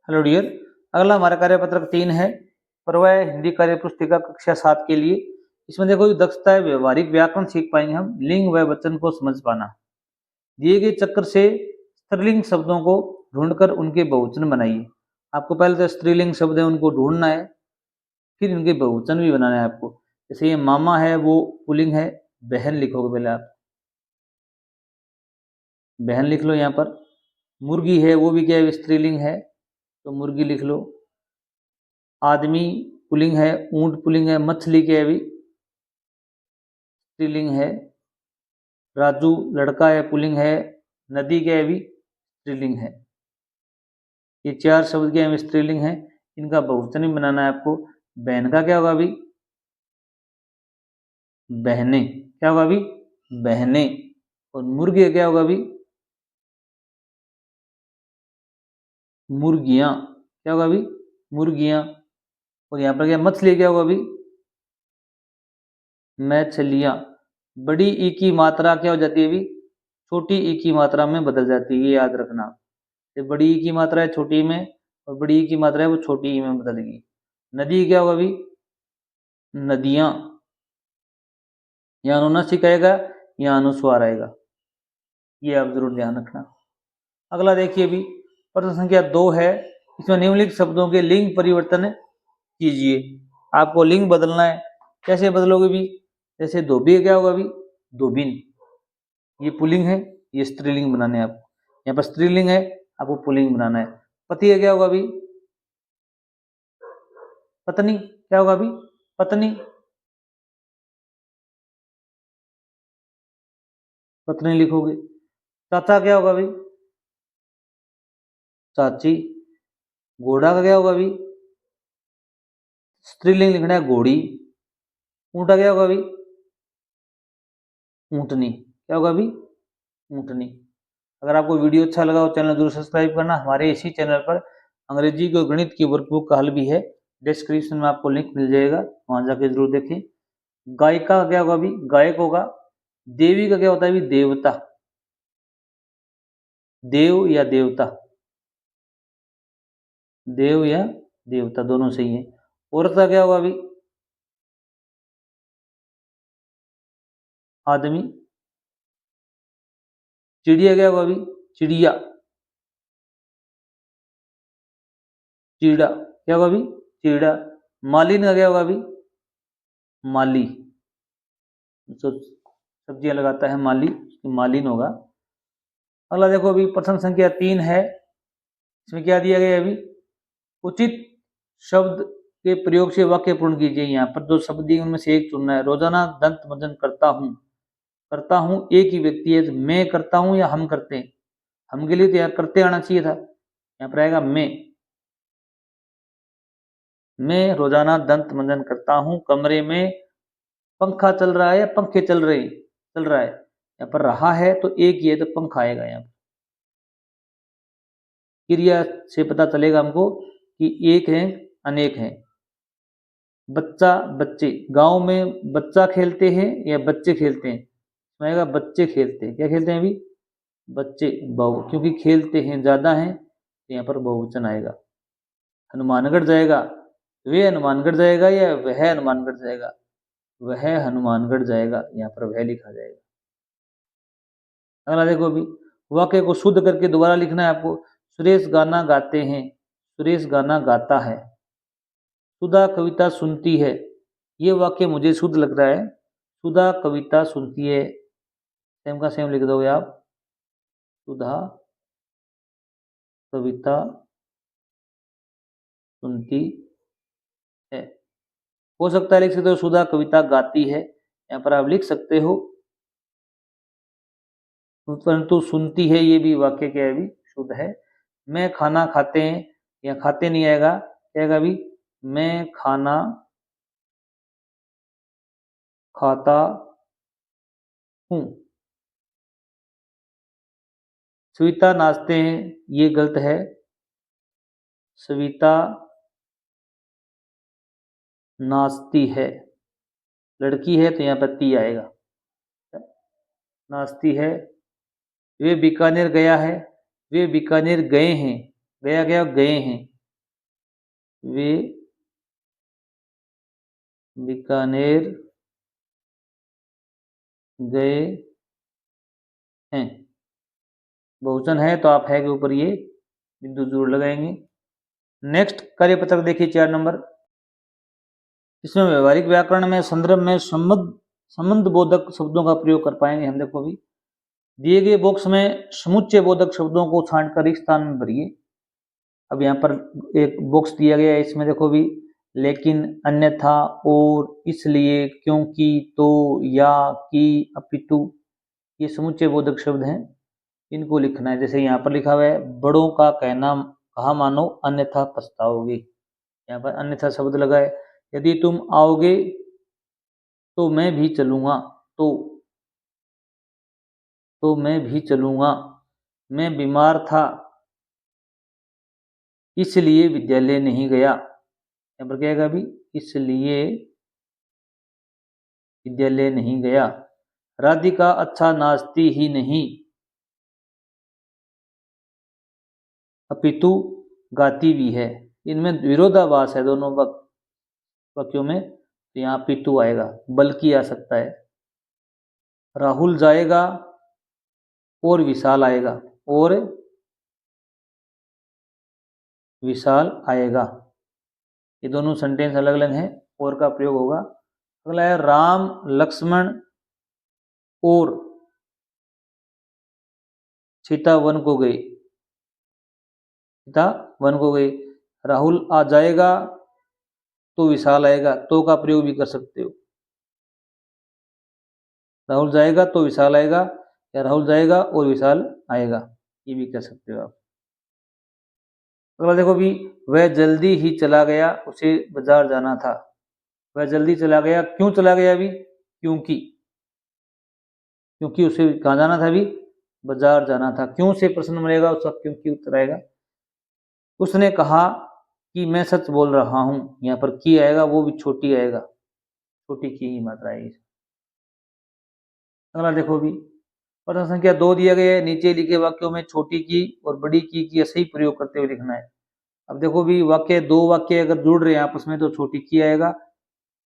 Hello dear, अगला हमारा कार्यपत्रक 3 है। पर्वय हिंदी कार्य पुस्तिका कक्षा 7 के लिए। इसमें देखो, दक्षता है व्यवहारिक व्याकरण सीख पाएंगे हम, लिंग व वचन को समझ पाना। दिए गए चक्र से स्त्रीलिंग शब्दों को ढूंढकर उनके बहुवचन बनाइए। आपको पहले तो स्त्रीलिंग शब्द है उनको ढूंढना है, फिर उनके बहुवचन भी बनाना है आपको। जैसे ये मामा है, वो पुल्लिंग है, बहन लिखोगे पहले आप, बहन लिख लो यहाँ पर। मुर्गी है, वो भी क्या है, स्त्रीलिंग है, तो मुर्गी लिख लो। आदमी पुल्लिंग है, ऊंट पुल्लिंग है, मछली क्या है भी स्त्रीलिंग है। राजू लड़का है, पुल्लिंग है। नदी क्या है भी स्त्रीलिंग है। ये 4 शब्द क्या है, स्त्रीलिंग है, इनका बहुवचन भी बनाना है आपको। बहन का क्या होगा अभी, बहने, क्या होगा अभी, बहने। और मुर्गी का क्या होगा अभी, मुर्गियां, क्या होगा अभी, मुर्गियां। और यहाँ पर क्या, मछली क्या होगा अभी, मछलियां। बड़ी ई की मात्रा क्या हो जाती है अभी, छोटी ई की मात्रा में बदल जाती है, ये याद रखना। ये बड़ी ई की मात्रा है छोटी में, और बड़ी ई की मात्रा है वो छोटी ई में बदलेगी। नदी क्या होगा अभी, नदियां। यहाँ अनुनासिक आएगा, यहाँ अनुस्वार आएगा, ये आप जरूर ध्यान रखना। अगला देखिए अभी, प्रश्न संख्या 2 है। इसमें निम्नलिखित शब्दों के लिंग परिवर्तन कीजिए। आपको लिंग बदलना है, कैसे बदलोगे भी, जैसे धोबी क्या होगा अभी, धोबिन। ये पुल्लिंग है, ये स्त्रीलिंग बनाने हैं आपको। यहाँ पर स्त्रीलिंग है, आपको पुल्लिंग बनाना है। पति है क्या होगा अभी, पत्नी, क्या होगा अभी, पत्नी, पत्नी लिखोगे। चाचा क्या होगा अभी, चाची। घोड़ा का क्या होगा अभी, स्त्रीलिंग लिखना है, घोड़ी। ऊँटा क्या होगा अभी, ऊँटनी, क्या होगा अभी, ऊँटनी। अगर आपको वीडियो अच्छा लगा हो, चैनल जरूर सब्सक्राइब करना। हमारे इसी चैनल पर अंग्रेजी और गणित की वर्कबुक का हल भी है, डिस्क्रिप्शन में आपको लिंक मिल जाएगा, वहां जाके जरूर देखें। गायिका का क्या होगा अभी, गायक होगा। देवी का क्या होता है अभी, देवता, देव या देवता, देव या देवता दोनों सही है। औरत का क्या होगा अभी, आदमी। चिड़िया क्या होगा अभी, चिड़िया, चीड़ा, क्या होगा अभी, चीड़ा। मालिन का क्या होगा अभी, माली, जो सब्जियां लगाता है माली, मालिन होगा। अगला देखो अभी, प्रश्न संख्या 3 है। इसमें क्या दिया गया है अभी, उचित शब्द के प्रयोग से वाक्य पूर्ण कीजिए। यहाँ पर दो शब्द दिए उनमें से एक चुनना है। रोजाना दंत मंजन करता हूँ, करता हूँ एक ही व्यक्ति है, तो मैं करता हूँ या हम करते हैं। हम के लिए तो यार करते आना चाहिए था, यहाँ पर आएगा मैं रोजाना दंत मंजन करता हूँ। कमरे में पंखा चल रहा है या पंखे चल रहे हैं, चल रहा है। यहाँ पर रहा है तो एक ही है, तो पंखा आएगा। यहाँ पर क्रिया से पता चलेगा हमको कि एक है अनेक है। बच्चा बच्चे, गांव में बच्चा खेलते हैं या बच्चे खेलते हैं, इसमें आएगा बच्चे खेलते हैं। क्या खेलते हैं अभी, बच्चे, बहु, क्योंकि खेलते हैं ज्यादा है, तो यहाँ पर बहुवचन आएगा। हनुमानगढ़ जाएगा, वे हनुमानगढ़ जाएगा या वह हनुमानगढ़ जाएगा, वह हनुमानगढ़ जाएगा, यहाँ पर वह लिखा जाएगा। अगला देखो अभी, वाक्य को शुद्ध करके दोबारा लिखना है आपको। सुरेश गाना गाते हैं, सुरेश गाना गाता है। सुधा कविता सुनती है, ये वाक्य मुझे शुद्ध लग रहा है। सुधा कविता सुनती है, सेम का सेम लिख दोगे आप। सुधा कविता सुनती है। हो सकता है लिख सकते हो सुधा कविता गाती है, यहाँ पर आप लिख सकते हो, परंतु सुनती है ये भी वाक्य क्या है अभी, शुद्ध है। मैं खाना खाते हैं, या खाते नहीं आएगा, क्या आएगा अभी, मैं खाना खाता हूँ। सविता नाचते हैं, ये गलत है। सविता नाचती है, लड़की है तो यहाँ पर ती आएगा, नाचती है। वे बीकानेर गया है, वे बीकानेर गए हैं, गया गया गए हैं, वे बीकानेर गए हैं। बहुवचन है तो आप है के ऊपर ये बिंदु जरूर लगाएंगे। नेक्स्ट कार्यपत्रक देखिए 4 नंबर। इसमें व्यवहारिक व्याकरण में संदर्भ में संबंध बोधक शब्दों का प्रयोग कर पाएंगे हम। देखो अभी दिए गए बॉक्स में समुच्चय बोधक शब्दों को छांटकर एक स्थान में भरिए। अब यहाँ पर एक बॉक्स दिया गया है, इसमें देखो भी लेकिन, अन्यथा, और, इसलिए, क्योंकि, तो, या, कि, अपितु, ये समुच्चय बोधक शब्द हैं, इनको लिखना है। जैसे यहाँ पर लिखा हुआ है बड़ों का कहना कहा मानो अन्यथा पछताओगे। यहाँ पर अन्यथा शब्द लगा है। यदि तुम आओगे तो मैं भी चलूंगा, तो मैं भी चलूंगा। मैं बीमार था इसलिए विद्यालय नहीं गया। यहाँ पर क्या आएगा अभी, इसलिए विद्यालय नहीं गया। राधिका अच्छा नाचती ही नहीं अपितु गाती भी है। इनमें विरोधाभास है दोनों वाक्यों में, तो यहाँ पितु आएगा, बल्कि आ सकता है। राहुल जाएगा और विशाल आएगा, और विशाल आएगा। ये दोनों सेंटेंस अलग अलग हैं, और का प्रयोग होगा। अगला है राम लक्ष्मण और सीता वन को गए। सीता वन को गए। राहुल आ जाएगा तो विशाल आएगा, तो का प्रयोग भी कर सकते हो। राहुल जाएगा तो विशाल आएगा, या राहुल जाएगा और विशाल आएगा, ये भी कर सकते हो आप। अगला देखो भी, वह जल्दी ही चला गया, उसे बाजार जाना था। वह जल्दी चला गया, क्यों चला गया अभी, क्योंकि उसे कहाँ जाना था अभी, बाजार जाना था। क्यों से प्रश्न मिलेगा, उसका क्योंकि उत्तर आएगा। उसने कहा कि मैं सच बोल रहा हूं। यहाँ पर की आएगा, वो भी छोटी आएगा, छोटी की ही मात्रा आएगी। अगला देखो भी, प्रश्न संख्या 2 दिया गया है। नीचे लिखे वाक्यों में छोटी की और बड़ी की सही प्रयोग करते हुए लिखना है। अब देखो भी वाक्य, 2 वाक्य अगर जुड़ रहे हैं आपस में तो छोटी की आएगा,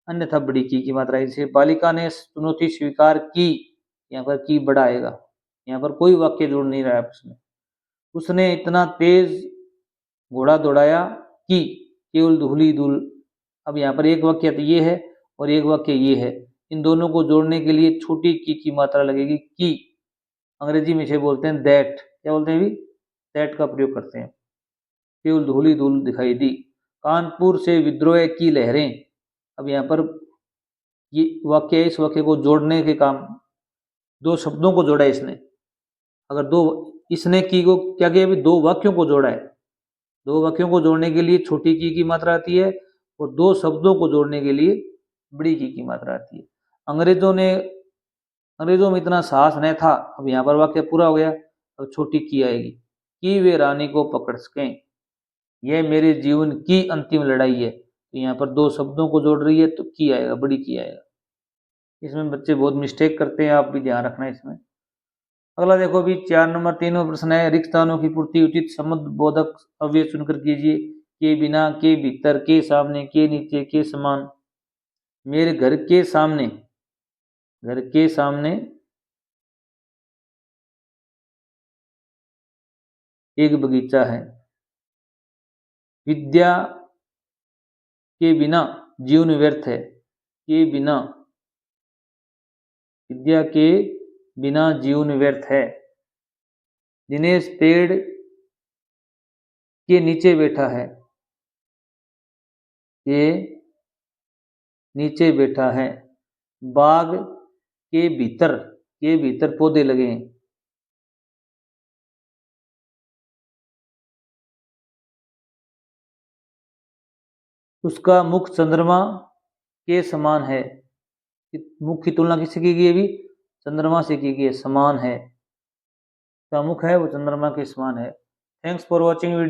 अन्यथा बड़ी की मात्रा। जैसे बालिका ने चुनौती स्वीकार की, यहाँ पर की बड़ा आएगा। यहाँ पर कोई वाक्य जुड़ नहीं रहा है आपस में। उसने इतना तेज घोड़ा दौड़ाया कि केवल धूली धूल। अब यहाँ पर एक वाक्य तो ये है और एक वाक्य ये है, इन दोनों को जोड़ने के लिए छोटी की मात्रा लगेगी की। अंग्रेजी में इसे बोलते हैं दैट। क्या बोलते हैं अभी, दैट का प्रयोग करते हैं। केवल धूली धूल दिखाई दी। कानपुर से विद्रोह की लहरें। अब यहाँ पर ये वाक्य, इस वाक्य को जोड़ने के काम, 2 शब्दों को जोड़ा है इसने। अगर इसने की को क्या किया अभी, 2 वाक्यों को जोड़ा है। 2 वाक्यों को जोड़ने के लिए छोटी की मात्रा आती है, और 2 शब्दों को जोड़ने के लिए बड़ी की मात्रा आती है। अंग्रेजों में इतना साहस नहीं था। अब यहाँ पर वाक्य पूरा हो गया, अब छोटी की आएगी कि वे रानी को पकड़ सकें। यह मेरे जीवन की अंतिम लड़ाई है। तो यहाँ पर 2 शब्दों को जोड़ रही है, तो की आएगा, बड़ी की आएगा। इसमें बच्चे बहुत मिस्टेक करते हैं, आप भी ध्यान रखना इसमें। अगला देखो भी 4 नंबर 3वां प्रश्न है। रिक्त स्थानों की पूर्ति उचित संबंध बोधक अव्यय चुनकर कीजिए। के बिना, के भीतर, के सामने, के नीचे, के समान। मेरे घर के सामने, घर के सामने एक बगीचा है। विद्या के बिना जीवन व्यर्थ है। के बिना, विद्या के बिना जीवन व्यर्थ है। दिनेश पेड़ के नीचे बैठा है। के नीचे बैठा है। बाग के भीतर पौधे लगे हैं। उसका मुख चंद्रमा के समान है। मुख की तुलना किससे की गई है अभी, चंद्रमा से की गई है, समान है। उसका मुख है वो चंद्रमा के समान है। Thanks for watching video.